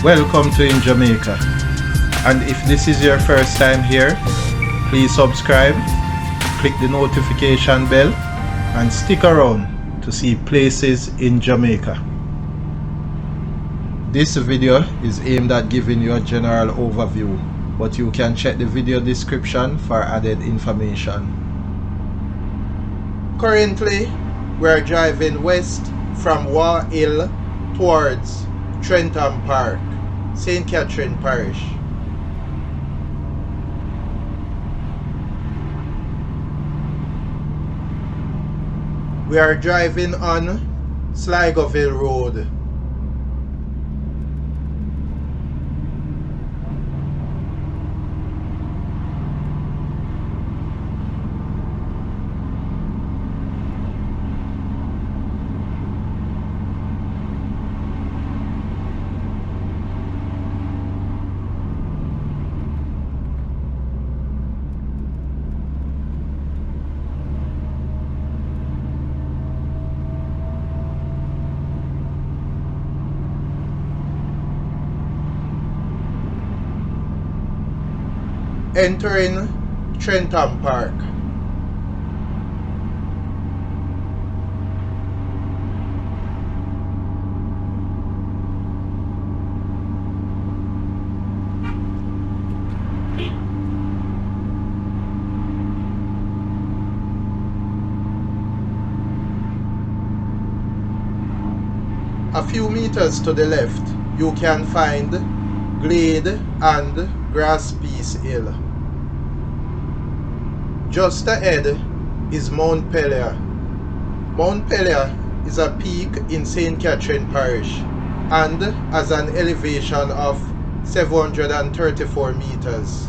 Welcome to InJamaica, and if this is your first time here, please subscribe, click the notification bell and stick around to see places in Jamaica. This video is aimed at giving you a general overview, but you can check the video description for added information. Currently, we are driving west from Waugh Hill towards Trentham Park, Saint Catherine Parish. We are driving on Sligoville Road. Entering Trentham Park. A few meters to the left, you can find Glade and Grass Piece Hill. Just ahead is Montpelier. Montpelier is a peak in Saint Catherine Parish and has an elevation of 734 meters.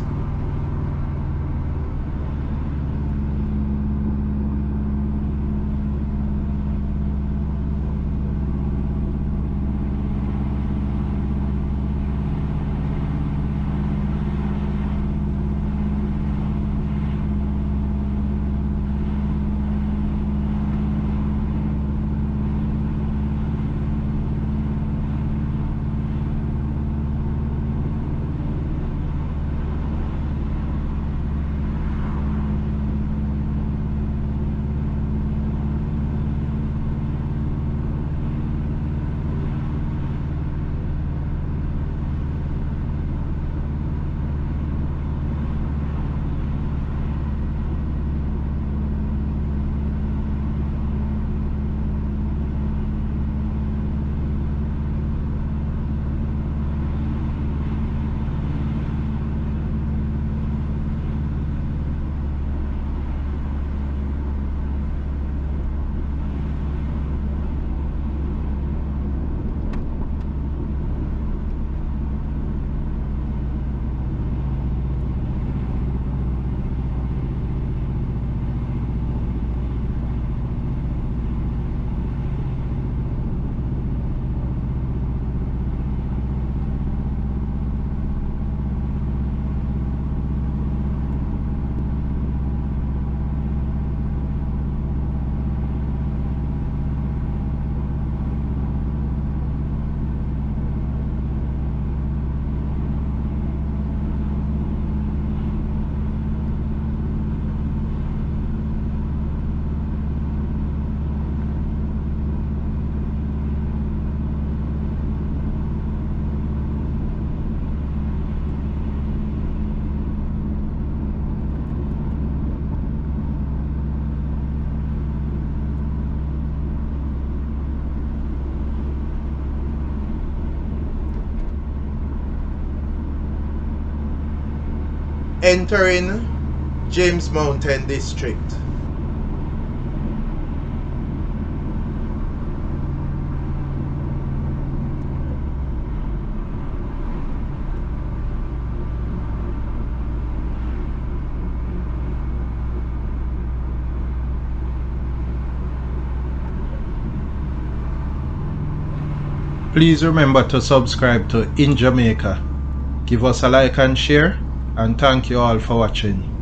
Entering James Mountain District. Please remember to subscribe to InJamaica. Give us a like and share, and thank you all for watching.